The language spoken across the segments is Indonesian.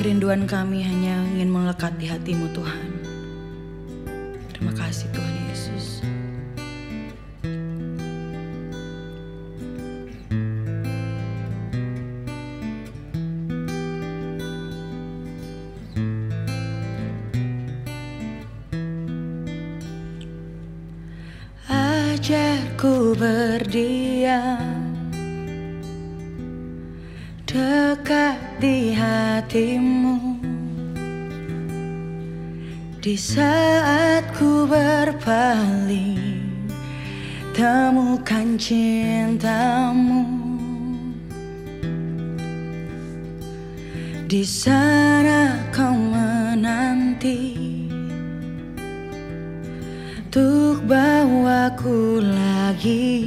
Kerinduan kami hanya ingin melekat di hati-Mu Tuhan. Terima kasih Tuhan Yesus. Ajarku berdiam dekat di hati-Mu, di saat ku berpaling, temukan cinta-Mu. Di sana Kau menanti untuk bawaku lagi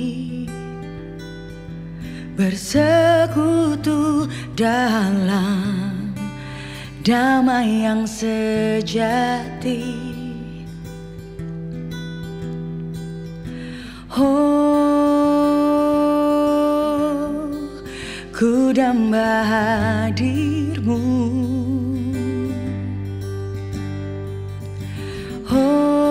bersekutu dalam damai yang sejati. Oh, ku damba hadir-Mu. Oh,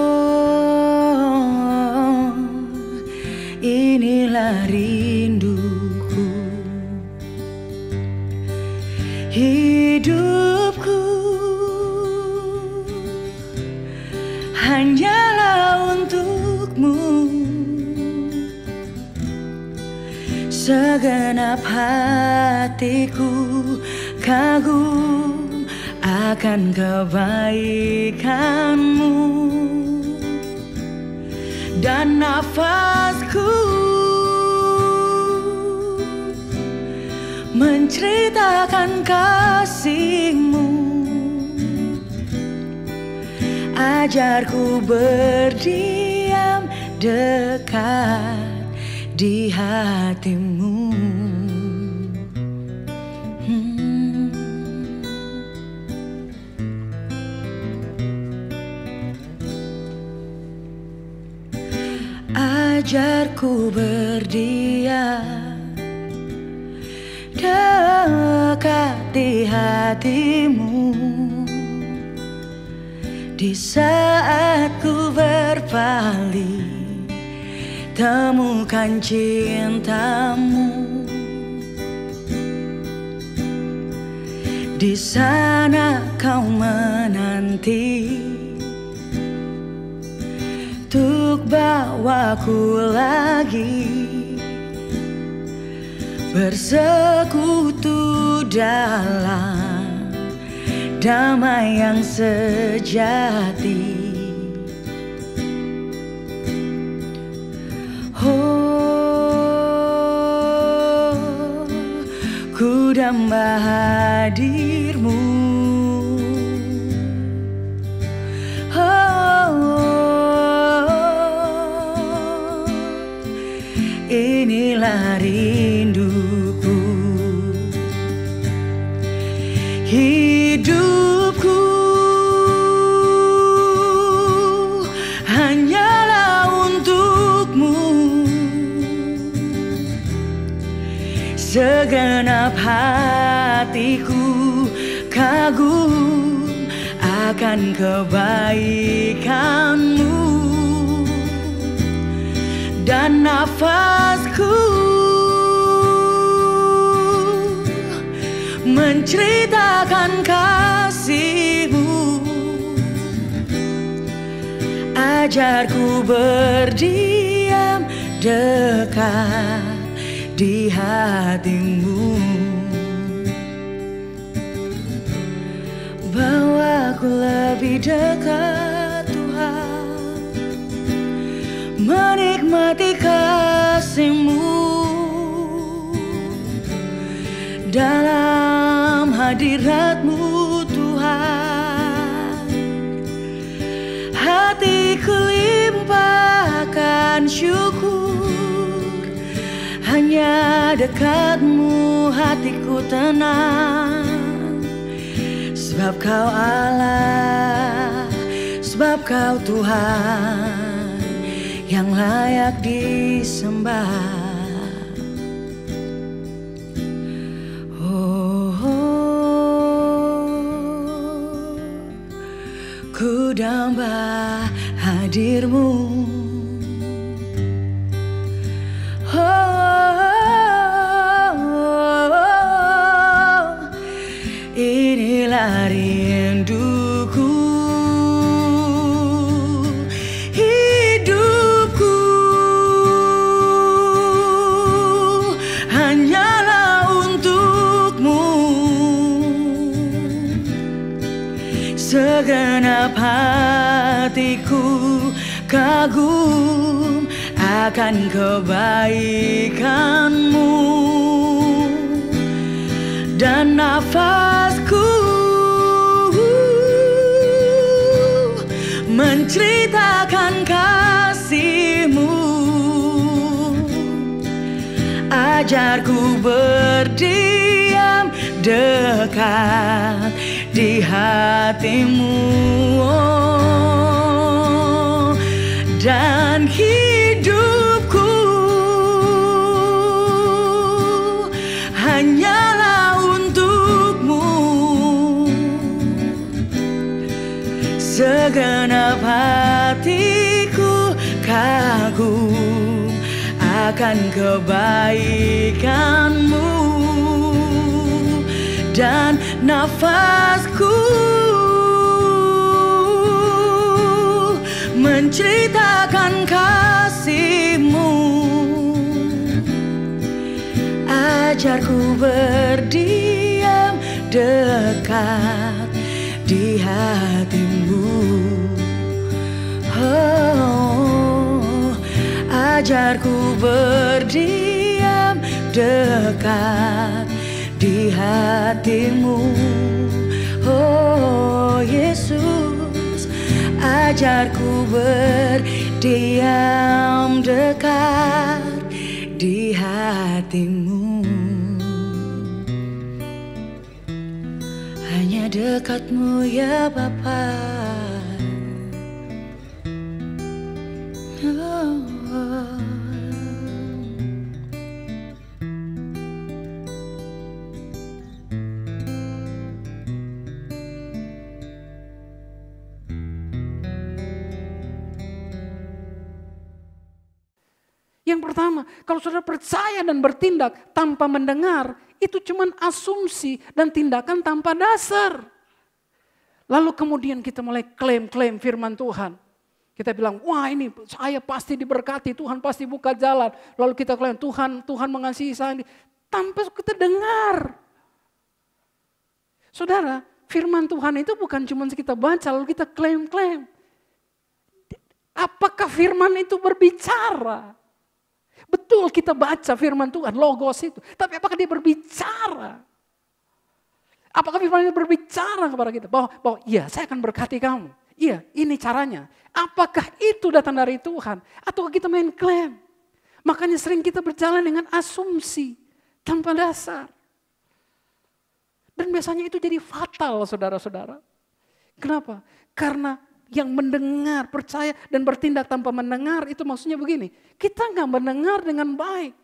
inilah rinduku. Hidupku hanyalah untuk-Mu. Segenap hatiku kagum akan kebaikan-Mu, dan nafasku menceritakan kasih-Mu. Ajarku berdiam dekat di hati-Mu. Ajarku berdiam dekat di hati-Mu, di saat ku berpaling, temukan cinta-Mu. Di sana Kau menanti untuk bawaku lagi bersekutu dalam damai yang sejati. Oh, ku damba hadir-Mu. Inilah rinduku. Hidupku hanyalah untuk-Mu. Segenap hatiku kagum akan kebaikan-Mu, dan nafasku menceritakan kasih-Mu. Ajarku berdiam dekat di hati-Mu. Bawaku lebih dekat Tuhan, menikmati kasih-Mu dalam hadirat-Mu Tuhan. Hatiku limpahkan syukur, hanya dekat-Mu hatiku tenang. Sebab Kau Allah, sebab Kau Tuhan yang layak disembah. Oh, oh, ku damba hadirmu. Inilah rinduku, hidupku hanyalah untukmu. Segenap hatiku kagum akan kebaikanmu, dan nafasku menceritakan kasih-Mu. Ajarku berdiam dekat di hati-Mu, dan hidupku hanyalah untukmu. Segenap hatiku kagum akan kebaikanmu, dan nafasku menceritakan kasih-Mu. Ajarku berdiam dekat di hati-Mu. Oh, ajarku berdiam dekat di hati-Mu. Oh Yesus, ajarku berdiam dekat di hati-Mu. Hanya dekat-Mu ya Bapa. Yang pertama, kalau saudara percaya dan bertindak tanpa mendengar, itu cuma asumsi dan tindakan tanpa dasar. Lalu kemudian kita mulai klaim-klaim firman Tuhan. Kita bilang, wah ini saya pasti diberkati, Tuhan pasti buka jalan. Lalu kita klaim, Tuhan mengasihi saya. Tanpa kita dengar. Saudara, firman Tuhan itu bukan cuma kita baca lalu kita klaim-klaim. Apakah firman itu berbicara? Betul kita baca firman Tuhan, logos itu. Tapi apakah dia berbicara? Apakah firman itu berbicara kepada kita? Bahwa iya saya akan berkati kamu. Iya ini caranya. Apakah itu datang dari Tuhan? Atau kita main klaim? Makanya sering kita berjalan dengan asumsi tanpa dasar. Dan biasanya itu jadi fatal saudara-saudara. Kenapa? Karena yang mendengar, percaya dan bertindak tanpa mendengar itu maksudnya begini. Kita nggak mendengar dengan baik.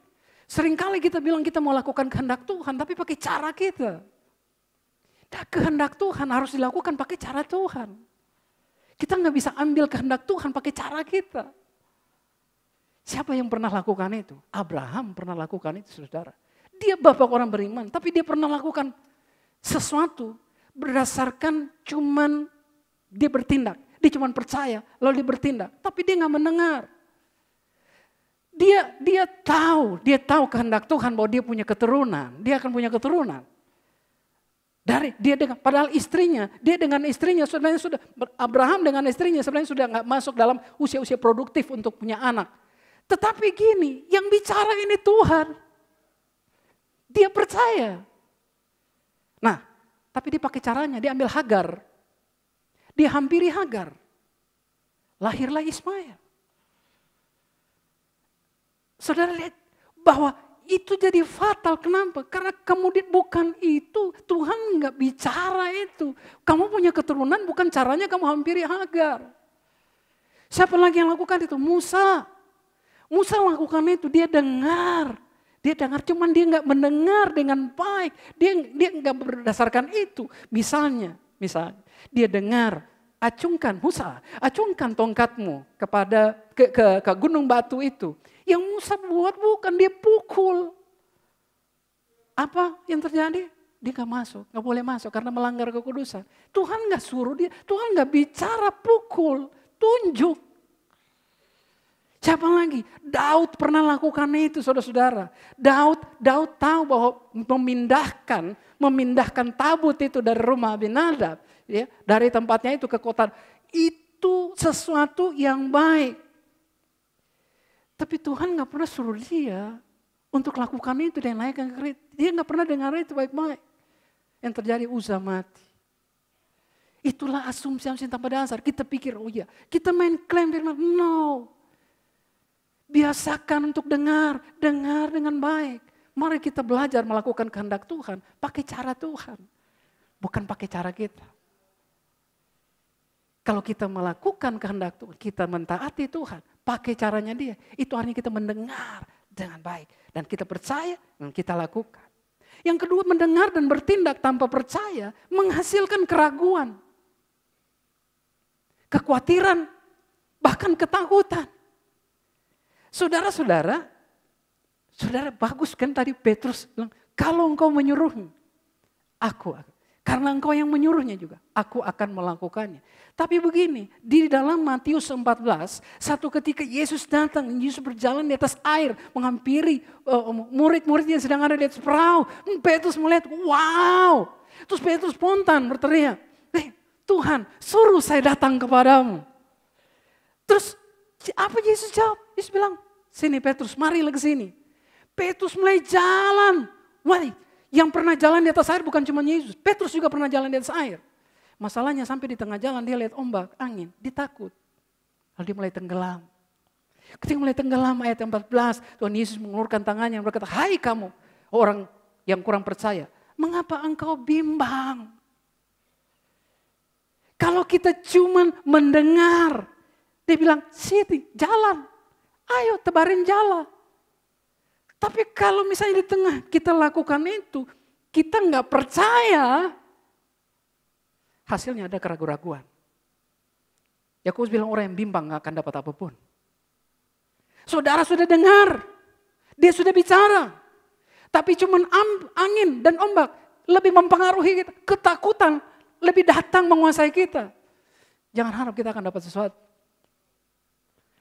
Seringkali kita bilang kita mau lakukan kehendak Tuhan tapi pakai cara kita. Dan kehendak Tuhan harus dilakukan pakai cara Tuhan. Kita nggak bisa ambil kehendak Tuhan pakai cara kita. Siapa yang pernah lakukan itu? Abraham pernah lakukan itu saudara. Dia bapak orang beriman tapi dia pernah lakukan sesuatu berdasarkan cuman dia bertindak. Dia cuma percaya, lalu dia bertindak. Tapi dia nggak mendengar. Dia tahu kehendak Tuhan bahwa dia punya keturunan. Dia akan punya keturunan. Padahal dia dengan istrinya sebenarnya sudah, Abraham dengan istrinya sebenarnya sudah nggak masuk dalam usia-usia produktif untuk punya anak. Tetapi gini, yang bicara ini Tuhan. Dia percaya. Nah, tapi dia pakai caranya, dia ambil Hagar. Dia hampiri Hagar. Lahirlah Ismail. Saudara lihat bahwa itu jadi fatal. Kenapa? Karena kemudian bukan itu. Tuhan nggak bicara itu. Kamu punya keturunan bukan caranya kamu hampiri Hagar. Siapa lagi yang lakukan itu? Musa. Musa lakukan itu. Dia dengar. Cuman dia nggak mendengar dengan baik. Dia nggak berdasarkan itu. Misalnya dia dengar acungkan tongkatmu kepada ke gunung batu itu. Yang Musa buat bukan, dia pukul. Apa yang terjadi? Dia gak boleh masuk karena melanggar kekudusan. Tuhan gak suruh dia, Tuhan gak bicara pukul, tunjuk. Siapa lagi? Daud pernah lakukan itu, saudara-saudara. Daud tahu bahwa memindahkan tabut itu dari rumah Abinadab, ya, dari tempatnya itu ke kota, itu sesuatu yang baik. Tapi Tuhan gak pernah suruh dia untuk lakukan itu dan naikkan ke kereta. Dia gak pernah dengar itu baik-baik. Yang terjadi Uza mati. Itulah asumsi tanpa dasar. Kita pikir, oh iya, kita main klaim firman. No. Biasakan untuk dengar dengan baik. Mari kita belajar melakukan kehendak Tuhan, pakai cara Tuhan. Bukan pakai cara kita. Kalau kita melakukan kehendak Tuhan, kita mentaati Tuhan, pakai caranya dia. Itu artinya kita mendengar dengan baik. Dan kita percaya dan kita lakukan. Yang kedua, mendengar dan bertindak tanpa percaya menghasilkan keraguan. Kekhawatiran, bahkan ketakutan. Saudara bagus kan tadi Petrus bilang, kalau engkau menyuruhnya, karena engkau yang menyuruhnya juga, aku akan melakukannya. Tapi begini, di dalam Matius 14, satu ketika Yesus datang, Yesus berjalan di atas air, menghampiri murid-murid yang sedang ada di atas perahu. Petrus melihat, wow. Terus Petrus spontan berteriak, Tuhan, suruh saya datang kepadamu. Terus apa Yesus jawab? Yesus bilang, sini Petrus, marilah ke sini. Petrus mulai jalan. Wah, yang pernah jalan di atas air bukan cuma Yesus. Petrus juga pernah jalan di atas air. Masalahnya sampai di tengah jalan dia lihat ombak, angin, dia takut. Lalu dia mulai tenggelam. Ketika mulai tenggelam ayat 14, Tuhan Yesus mengulurkan tangannya dan berkata, hai kamu orang yang kurang percaya, mengapa engkau bimbang? Kalau kita cuma mendengar, dia bilang, sini, jalan. Ayo tebarin jalan. Tapi kalau misalnya di tengah kita lakukan itu, kita nggak percaya, hasilnya ada keraguan-raguan. Yakobus bilang orang yang bimbang nggak akan dapat apapun. Saudara sudah dengar, dia sudah bicara. Tapi cuma angin dan ombak lebih mempengaruhi kita. Ketakutan lebih datang menguasai kita. Jangan harap kita akan dapat sesuatu.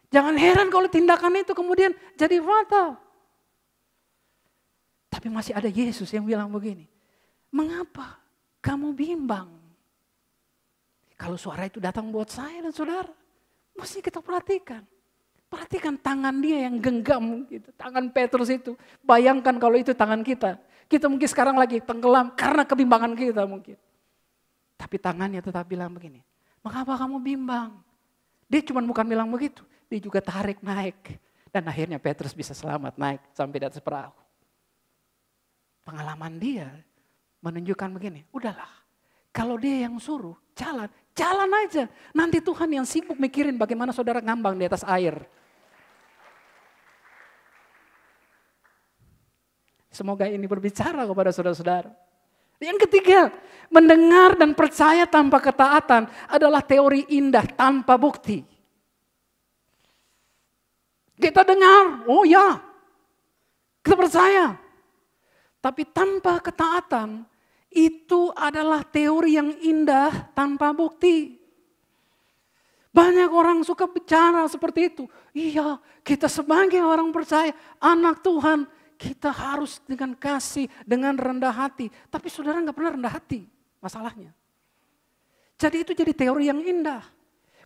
Jangan heran kalau tindakan itu kemudian jadi fatal. Tapi masih ada Yesus yang bilang begini, mengapa kamu bimbang? Kalau suara itu datang buat saya dan saudara, mesti kita perhatikan. Perhatikan tangan dia yang genggam, gitu. Tangan Petrus itu. Bayangkan kalau itu tangan kita. Kita mungkin sekarang lagi tenggelam karena kebimbangan kita mungkin. Tapi tangannya tetap bilang begini, mengapa kamu bimbang? Dia cuma bukan bilang begitu, dia juga tarik naik. Dan akhirnya Petrus bisa selamat naik sampai di atas perahu. Pengalaman dia menunjukkan begini, udahlah. Kalau dia yang suruh, jalan aja. Nanti Tuhan yang sibuk mikirin bagaimana saudara ngambang di atas air. Semoga ini berbicara kepada saudara-saudara. Yang ketiga, mendengar dan percaya tanpa ketaatan adalah teori indah tanpa bukti. Kita dengar, oh ya, kita percaya. Tapi tanpa ketaatan, itu adalah teori yang indah tanpa bukti. Banyak orang suka bicara seperti itu. Iya, kita sebagai orang percaya, anak Tuhan, kita harus dengan kasih, dengan rendah hati. Tapi saudara gak pernah rendah hati, masalahnya. Jadi itu jadi teori yang indah.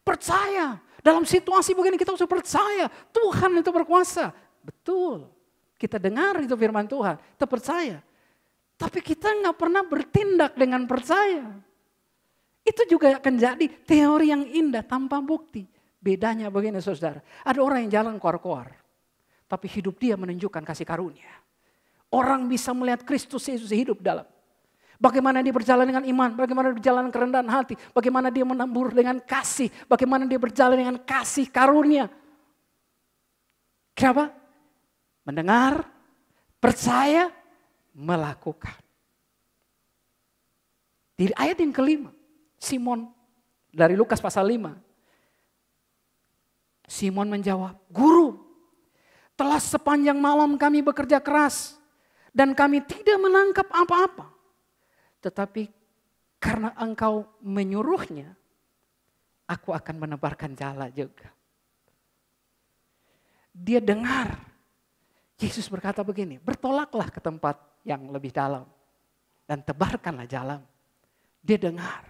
Percaya, dalam situasi begini kita harus percaya, Tuhan itu berkuasa. Betul, kita dengar itu firman Tuhan, kita percaya. Tapi kita gak pernah bertindak dengan percaya. Itu juga akan jadi teori yang indah tanpa bukti. Bedanya begini saudara, ada orang yang jalan koar-koar. Tapi hidup dia menunjukkan kasih karunia. Orang bisa melihat Kristus Yesus hidup dalam. Bagaimana dia berjalan dengan iman, bagaimana dia berjalan kerendahan hati. Bagaimana dia menabur dengan kasih, bagaimana dia berjalan dengan kasih karunia. Kenapa? Mendengar, percaya, melakukan. Di ayat yang kelima, Simon Dari Lukas pasal 5. Simon menjawab, "Guru, telah sepanjang malam kami bekerja keras dan kami tidak menangkap apa-apa. Tetapi karena engkau menyuruhnya, aku akan menebarkan jala juga." Dia dengar Yesus berkata begini, "Bertolaklah ke tempat yang lebih dalam dan tebarkanlah jala." Dia dengar.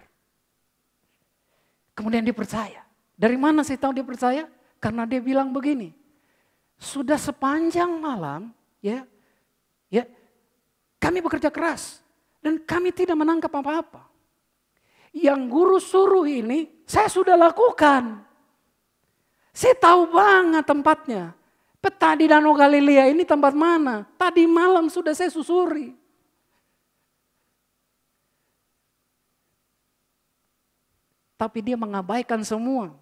Kemudian dia percaya. Dari mana saya tahu dia percaya? Karena dia bilang begini, "Sudah sepanjang malam ya kami bekerja keras dan kami tidak menangkap apa-apa. Yang guru suruh ini saya sudah lakukan. Saya tahu banget tempatnya. Peta di Danau Galilea ini tempat mana? Tadi malam sudah saya susuri." Tapi dia mengabaikan semua.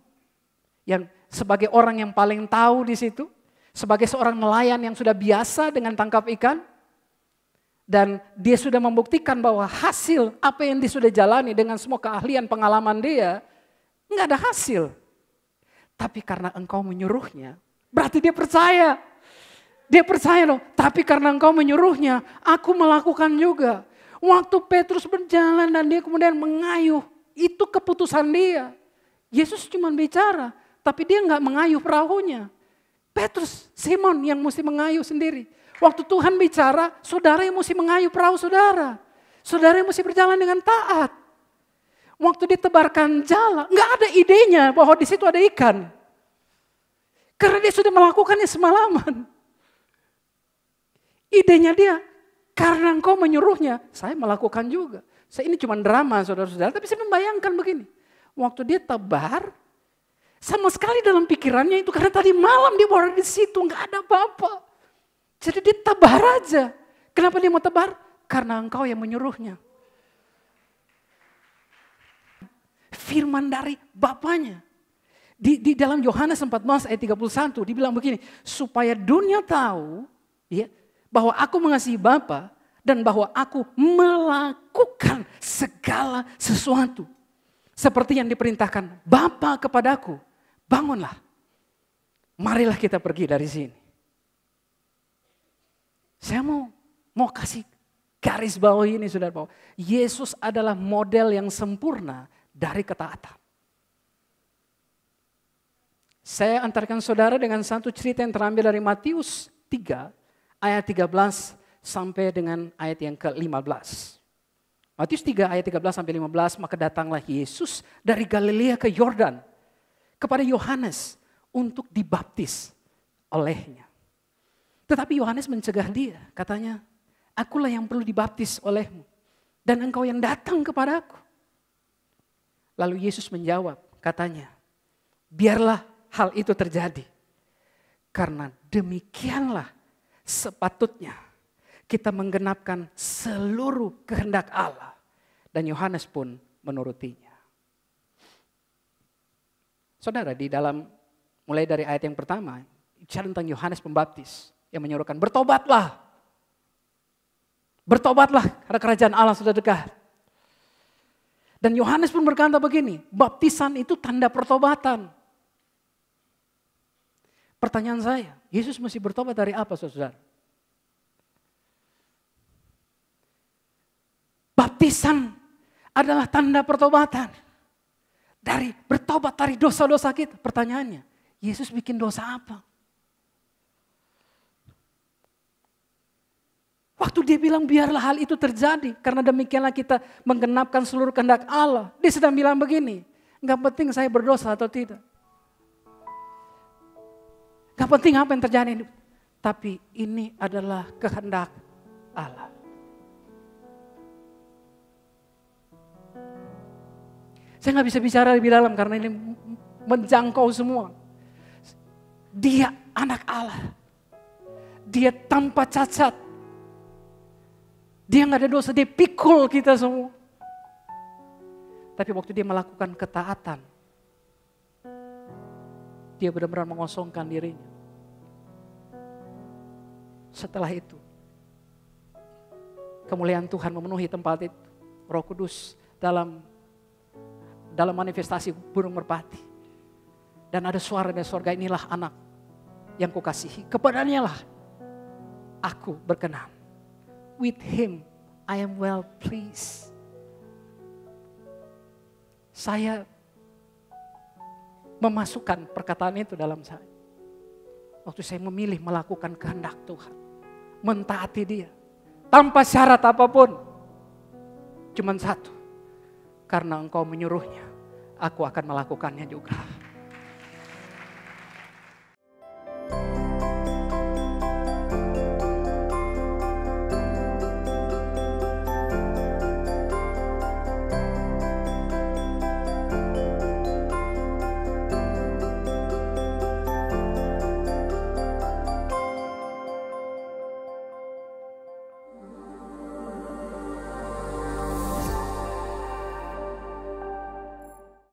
Yang sebagai orang yang paling tahu di situ, sebagai seorang nelayan yang sudah biasa dengan tangkap ikan, dan dia sudah membuktikan bahwa hasil apa yang dia sudah jalani dengan semua keahlian pengalaman dia, nggak ada hasil. Tapi karena engkau menyuruhnya, berarti dia percaya. Dia percaya loh, tapi karena engkau menyuruhnya, aku melakukan juga. Waktu Petrus berjalan dan dia kemudian mengayuh, itu keputusan dia. Yesus cuma bicara, tapi dia nggak mengayuh perahunya. Petrus, Simon yang mesti mengayuh sendiri. Waktu Tuhan bicara, saudara yang mesti mengayuh perahu saudara. Saudara yang mesti berjalan dengan taat. Waktu ditebarkan jala, nggak ada idenya bahwa di situ ada ikan. Karena dia sudah melakukannya semalaman. Idenya dia, karena engkau menyuruhnya, saya melakukan juga. Saya ini cuma drama saudara-saudara, tapi saya membayangkan begini. Waktu dia tebar, sama sekali dalam pikirannya itu, karena tadi malam dia baru di situ, nggak ada apa-apa. Jadi dia tebar aja. Kenapa dia mau tebar? Karena engkau yang menyuruhnya. Firman dari Bapaknya. Di dalam Yohanes 14 ayat 31 dibilang begini, supaya dunia tahu ya, bahwa aku mengasihi Bapa dan bahwa aku melakukan segala sesuatu. Seperti yang diperintahkan Bapa kepadaku, bangunlah. Marilah kita pergi dari sini. Saya mau kasih garis bawah ini saudara, bahwa Yesus adalah model yang sempurna dari ketaatan. Saya antarkan saudara dengan satu cerita yang terambil dari Matius 3 ayat 13 sampai dengan ayat yang ke-15. Matius 3 ayat 13 sampai 15, maka datanglah Yesus dari Galilea ke Yordan kepada Yohanes untuk dibaptis olehnya. Tetapi Yohanes mencegah dia, katanya, akulah yang perlu dibaptis olehmu dan engkau yang datang kepadaku. Lalu Yesus menjawab, katanya, biarlah hal itu terjadi. Karena demikianlah sepatutnya kita menggenapkan seluruh kehendak Allah. Dan Yohanes pun menurutinya. Saudara, di dalam mulai dari ayat yang pertama, bicara tentang Yohanes Pembaptis yang menyuruhkan bertobatlah. Bertobatlah karena kerajaan Allah sudah dekat. Dan Yohanes pun berkata begini, baptisan itu tanda pertobatan. Pertanyaan saya, Yesus mesti bertobat dari apa saudara? Baptisan adalah tanda pertobatan. Dari bertobat dari dosa-dosa kita. Pertanyaannya, Yesus bikin dosa apa? Waktu dia bilang biarlah hal itu terjadi. Karena demikianlah kita menggenapkan seluruh kehendak Allah. Dia sedang bilang begini, gak penting saya berdosa atau tidak. Gak penting apa yang terjadi. Tapi ini adalah kehendak Allah. Saya gak bisa bicara lebih dalam karena ini menjangkau semua. Dia anak Allah. Dia tanpa cacat. Dia gak ada dosa, dia pikul kita semua. Tapi waktu dia melakukan ketaatan, dia benar-benar mengosongkan dirinya. Setelah itu, kemuliaan Tuhan memenuhi tempat itu. Roh Kudus dalam dalam manifestasi burung merpati. Dan ada suara dari surga, inilah anak yang kukasihi. Kepadanya lah aku berkenan. With him I am well pleased. Saya memasukkan perkataan itu dalam saya. Waktu saya memilih melakukan kehendak Tuhan. Mentaati dia. Tanpa syarat apapun. Cuman satu. Karena engkau menyuruhnya, aku akan melakukannya juga.